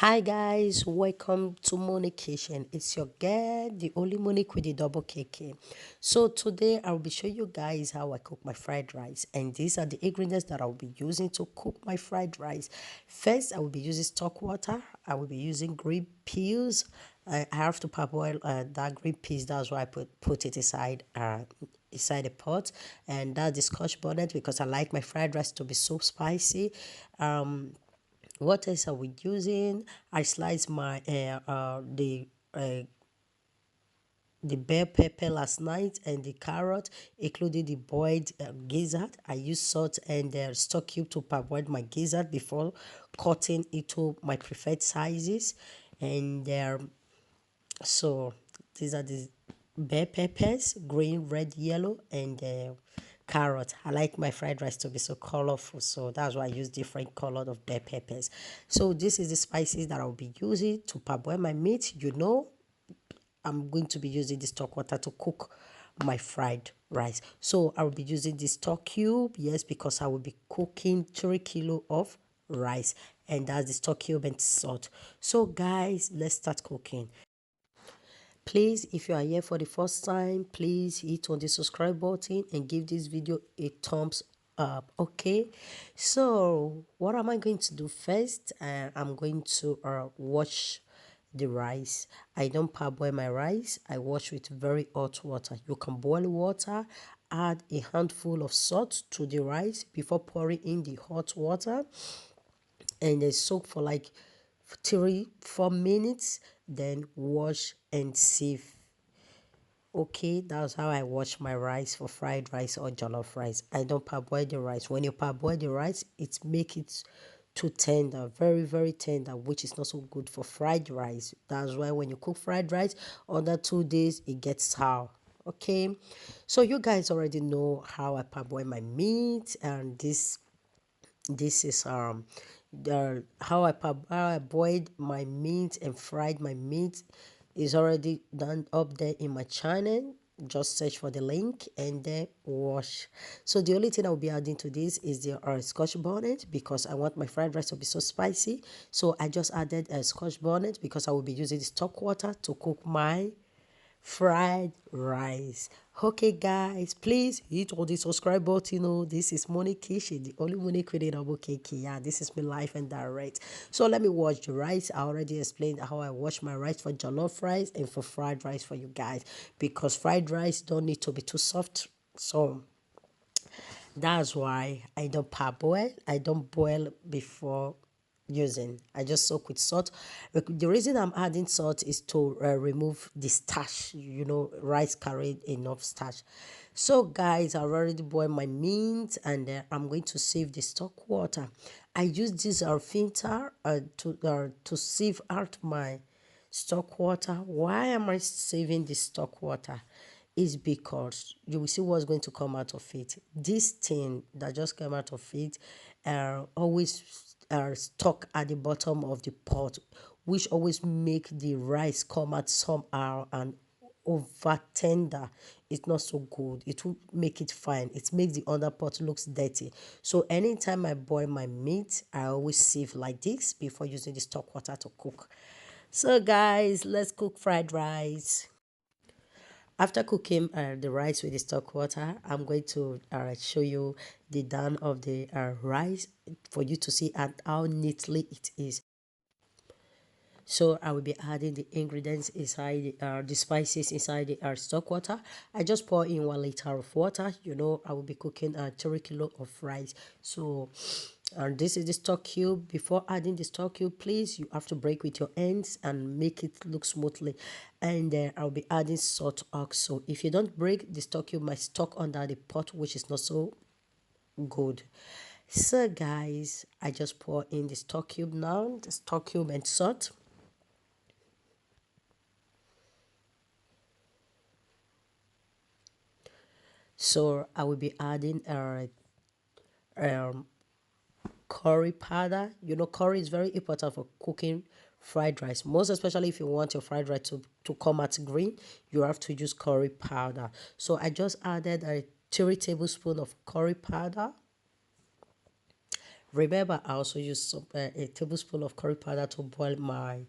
Hi guys, welcome to Monique Kitchen. It's your girl, the only Monique with the double KK. So today I'll be showing you guys how I cook my fried rice, and these are the ingredients that I'll be using to cook my fried rice. First, I will be using stock water. I will be using green peas. I have to parboil that green peas. That's why I put it inside a pot, and that's the Scotch bonnet because I like my fried rice to be so spicy. What else are we using? I sliced uh, the bell pepper last night and the carrot, including the boiled gizzard. I used salt and stock cube to parboil my gizzard before cutting into my preferred sizes. And so these are the bell peppers, green, red, yellow, and carrot. I like my fried rice to be so colorful, so that's why I use different color of bell peppers. So this is the spices that I'll be using to parboil my meat. I'm going to be using the stock water to cook my fried rice. So I will be using the stock cube, yes, because I will be cooking 3 kilo of rice, and that's the stock cube and salt. So guys, let's start cooking. Please, if you are here for the first time, please hit on the subscribe button and give this video a thumbs up. Okay, so what am I going to do first? I'm going to wash the rice. I don't parboil my rice. I wash with very hot water. You can boil water, add a handful of salt to the rice before pouring in the hot water, and then soak for like 3 4 minutes, then wash and sieve. Okay, that's how I wash my rice for fried rice or jollof rice. I don't parboil the rice. When you parboil the rice, it make it too tender, very, very tender, which is not so good for fried rice. That's why when you cook fried rice, under 2 days, it gets sour. Okay, so you guys already know how I parboil my meat, and this is the how I boiled my meat and fried my meat is already done up there in my channel. Just search for the link and then wash. So the only thing I'll be adding to this is the scotch bonnet because I want my fried rice to be so spicy. So I just added a scotch bonnet because I will be using the stock water to cook my fried rice. Okay, guys, please hit on the subscribe button. Oh, this is Money Kitchen, the only money created about cake. Yeah, this is my life and direct. So let me wash the rice. I already explained how I wash my rice for jollof rice and for fried rice for you guys because fried rice don't need to be too soft. So that's why I don't parboil. I don't boil before using. I just soak with salt. The reason I'm adding salt is to remove the starch. Rice carried enough starch. So guys, I've already boiled my meat, and I'm going to save the stock water. I use this filter to sieve out my stock water. Why am I saving the stock water? Is because you will see what's going to come out of it. This thing that just came out of it always stuck at the bottom of the pot, which always make the rice come out somehow and over tender. It's not so good. It will make it fine. It makes the other pot looks dirty. So anytime I boil my meat, I always sieve like this before using the stock water to cook. So guys, let's cook fried rice. After cooking the rice with the stock water, I'm going to show you the done of the rice for you to see how neatly it is. So I will be adding the ingredients inside the spices inside the stock water. I just pour in 1 liter of water. I will be cooking 3 kilo of rice. So this is the stock cube. Before adding the stock cube, please, you have to break with your hands and make it look smoothly. And I'll be adding salt also. If you don't break, the stock cube might stuck under the pot, which is not so good. So guys, I just pour in the stock cube now, the stock cube and salt. So I will be adding um, curry powder. Curry is very important for cooking fried rice. Most especially if you want your fried rice to come out green, you have to use curry powder. So I just added a 3 tablespoons of curry powder. Remember, I also use a tablespoon of curry powder to boil my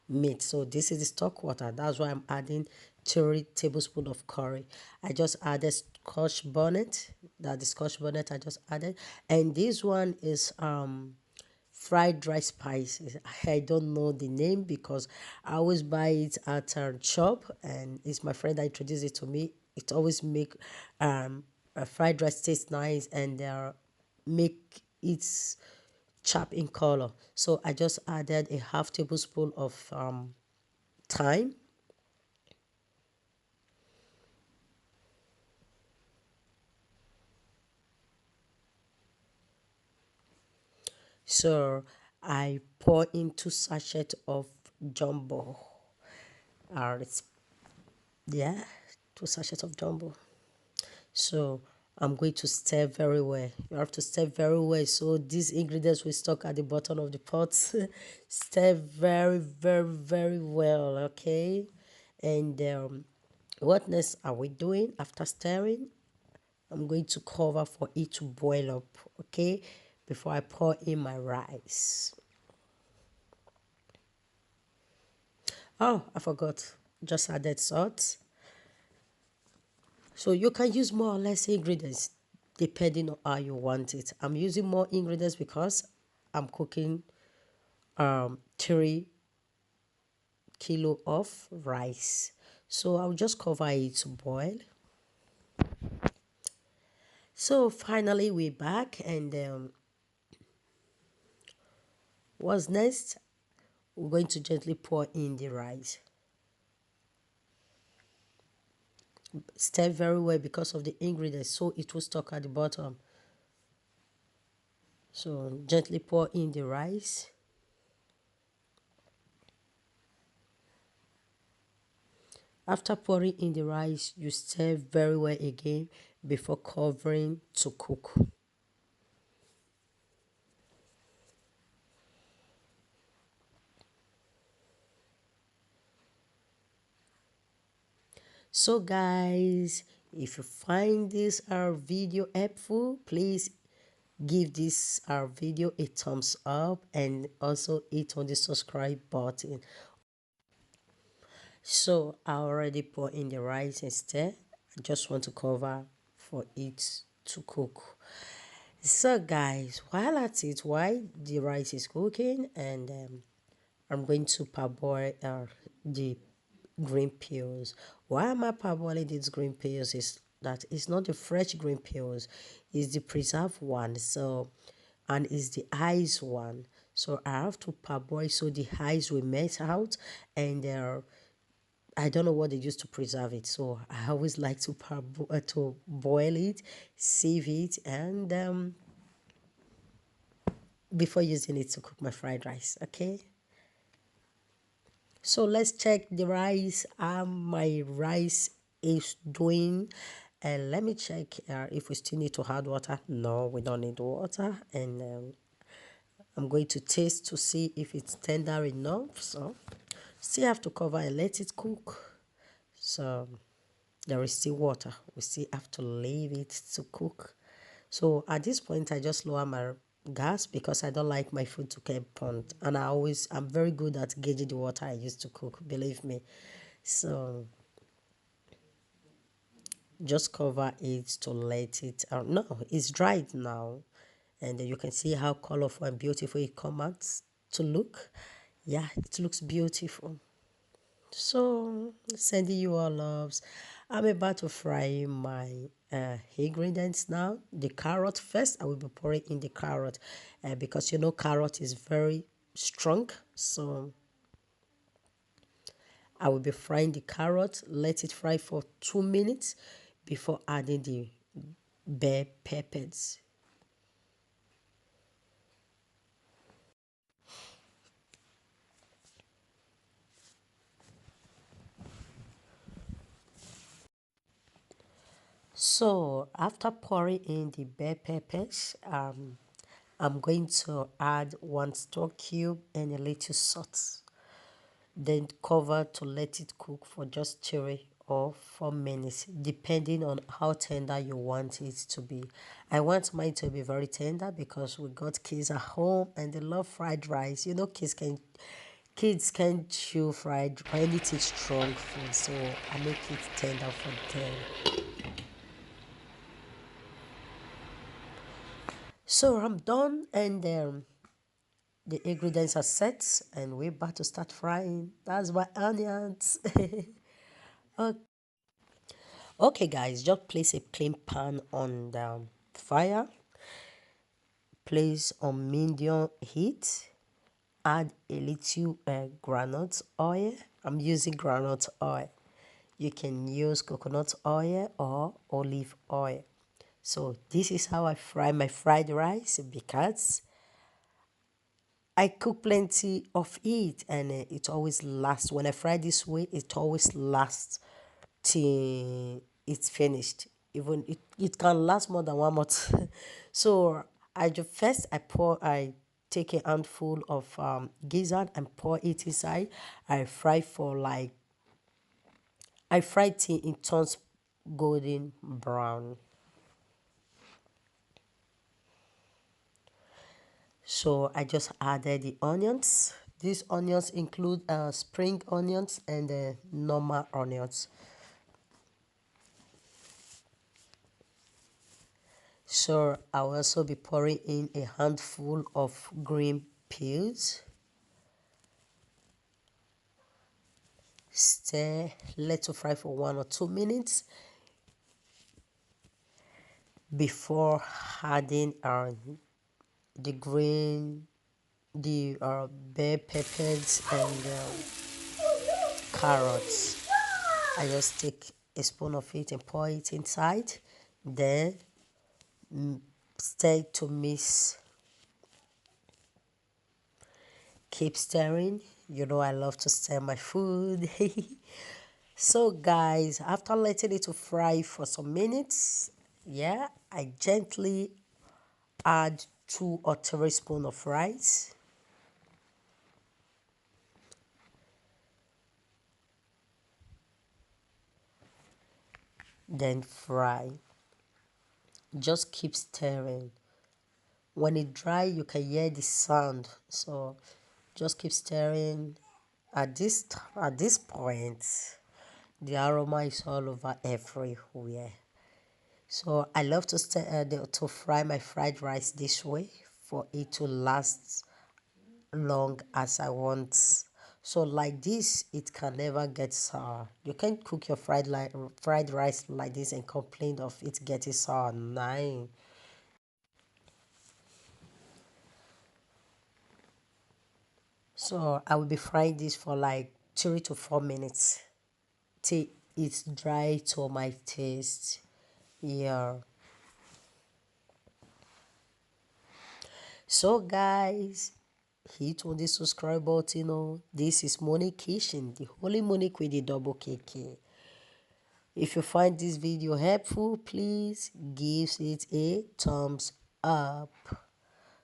meat. So this is the stock water. That's why I'm adding 3 tablespoons of curry. I just added scotch bonnet. That the scotch bonnet I just added. And this one is fried rice spices. I don't know the name because I always buy it at shop, and it's my friend that introduced it to me. It always make fried rice taste nice, and make it sharp in color. So I just added a half tablespoon of thyme. So I pour in 2 sachets of jumbo. It's yeah, 2 sachets of jumbo. So I'm going to stir very well. You have to stir very well. So these ingredients we stock at the bottom of the pot. Stir very, very, very well. Okay. And what next are we doing after stirring? I'm going to cover for it to boil up. Okay. Before I pour in my rice. Oh, I forgot. Just added salt. So you can use more or less ingredients depending on how you want it. I'm using more ingredients because I'm cooking 3 kilo of rice. So I'll just cover it to boil. So finally we're back, and what's next? We're going to gently pour in the rice. Stir very well because of the ingredients, so it will stuck at the bottom. So gently pour in the rice. After pouring in the rice, you stir very well again before covering to cook. So guys, if you find this our video helpful, please give this our video a thumbs up and also hit on the subscribe button. So I already put in the rice and stir. I just want to cover for it to cook. So guys, while at it, while the rice is cooking, and I'm going to parboil the green peas. Why am I parboiling these green peas is that it's not the fresh green peas, it's the preserved one. So, and it's the ice one. So I have to parboil so the ice will melt out, and I don't know what they use to preserve it. So I always like to to boil it, sieve it, and before using it to cook my fried rice. Okay. So let's check the rice. My rice is doing. And let me check if we still need to add water. No, we don't need water. And I'm going to taste to see if it's tender enough. So still have to cover and let it cook. So there is still water. We still have to leave it to cook. So at this point, I just lower my gas because I don't like my food to get burnt. And I'm very good at gauging the water I use to cook, believe me. So just cover it to let it out. No, it's dried now. And you can see how colorful and beautiful it comes out to look. Yeah, it looks beautiful. So, sending you all loves. I'm about to fry my ingredients now. The carrot first. I will be pouring in the carrot because you know carrot is very strong. So I will be frying the carrot. Let it fry for 2 minutes before adding the bell peppers. So after pouring in the bell peppers, I'm going to add 1 stock cube and a little salt. Then cover to let it cook for just 3 or 4 minutes, depending on how tender you want it to be. I want mine to be very tender because we got kids at home and they love fried rice. You know, kids can chew fried or anything strong food, so I make it tender for them. So I'm done, and the ingredients are set, and we're about to start frying. That's my onions. Okay, guys, just place a clean pan on the fire. Place on medium heat. Add a little groundnut oil. I'm using groundnut oil. You can use coconut oil or olive oil. So this is how I fry my fried rice because I cook plenty of it, and it always lasts. When I fry this way, it always lasts till it's finished. Even it can last more than 1 month. So I take a handful of gizzard and pour it inside. I fry for like I fry till it turns golden brown. So I just added the onions. These onions include spring onions and normal onions. So I'll also be pouring in a handful of green peas. Stir, let to fry for 1 or 2 minutes before adding the green, the bell peppers and carrots. I just take a spoon of it and pour it inside. Then stir to mix. Keep stirring. You know I love to stir my food. So guys, after letting it to fry for some minutes, yeah, I gently add 2 or 3 spoons of rice. Then fry. Just keep stirring. When it dry, you can hear the sound. So just keep stirring. At this point, the aroma is all over everywhere. So I love to to fry my fried rice this way for it to last long as I want. So like this, it can never get sour. You can't cook your fried rice like this and complain of it getting sour. Nine. So I will be frying this for like 3 to 4 minutes till it's dry to my taste. Yeah. So guys, hit on the subscribe button. Oh, this is Monique Kitchen, the Holy Monique with the double KK. If you find this video helpful, please give it a thumbs up.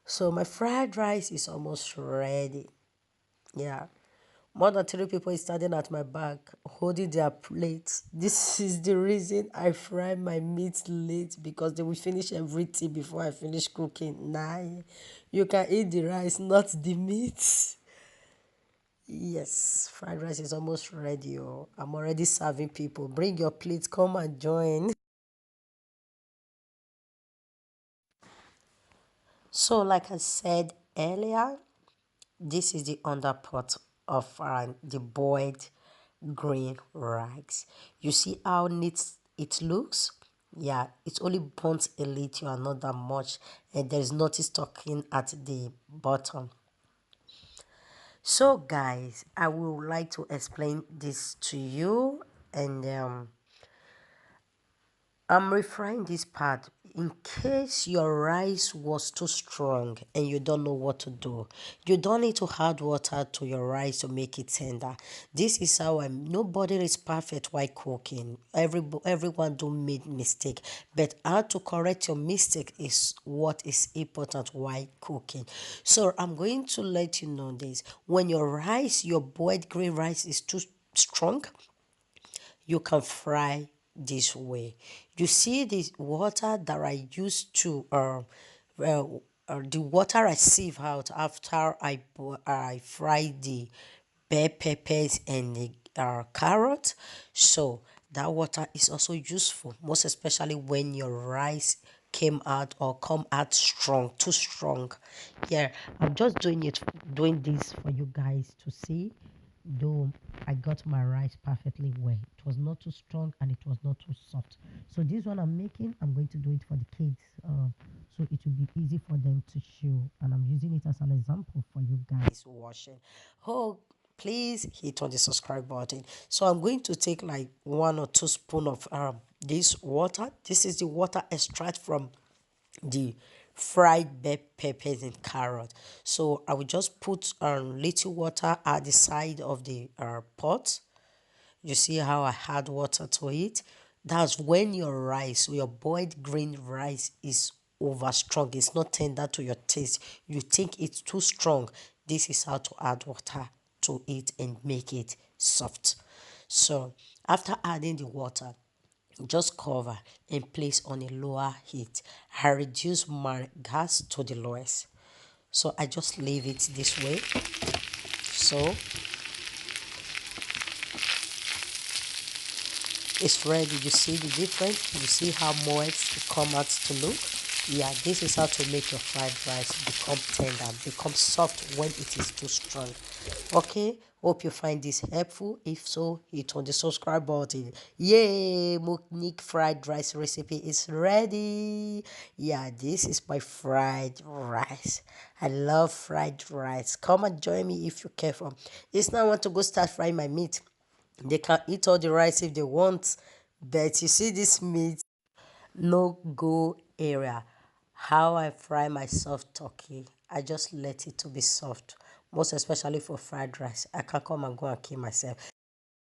So my fried rice is almost ready. Yeah. More than 3 people is standing at my back holding their plates. This is the reason I fry my meat late because they will finish everything before I finish cooking. Nah, you can eat the rice, not the meat. Yes, fried rice is almost ready. Oh. I'm already serving people. Bring your plates, come and join. So, like I said earlier, this is the underpot of the boiled green rice. You see how neat it looks? Yeah, it's only burnt a little and not that much, and there's nothing sticking at the bottom. So, guys, I would like to explain this to you, and I'm referring this part in case your rice was too strong and you don't know what to do. You don't need to add water to your rice to make it tender. This is how nobody is perfect while cooking. Everyone do make mistake, but how to correct your mistake is what is important while cooking. So I'm going to let you know this. When your boiled green rice is too strong, you can fry this way. You see this water that I used to the water I sieve out after I fry the bell peppers and the carrot. So that water is also useful, most especially when your rice came out or come out strong, too strong. Yeah, I'm just doing this for you guys to see. Though I got my rice perfectly well. It was not too strong and it was not too soft. So this one I'm making, I'm going to do it for the kids. So it will be easy for them to chew. And I'm using it as an example for you guys watching. Oh, please hit on the subscribe button. So I'm going to take like 1 or 2 spoon of this water. This is the water extract from the fried bell peppers and carrot. So I will just put little water at the side of the pot. You see how I add water to it? That's when your rice, your boiled green rice is over strong. It's not tender to your taste. You think it's too strong. This is how to add water to it and make it soft. So after adding the water, just cover and place on a lower heat. I reduce my gas to the lowest. So I just leave it this way. So it's ready. You see the difference? You see how moist it come out to look? Yeah, this is how to make your fried rice become tender, become soft when it is too strong. Okay, hope you find this helpful. If so, hit on the subscribe button. Yay, Muknik fried rice recipe is ready. Yeah, this is my fried rice. I love fried rice. Come and join me if you care for. It's now I want to go start frying my meat. They can eat all the rice if they want, but you see this meat, no go area. How I fry my soft turkey, I just let it to be soft, most especially for fried rice. I can come and go and kill myself.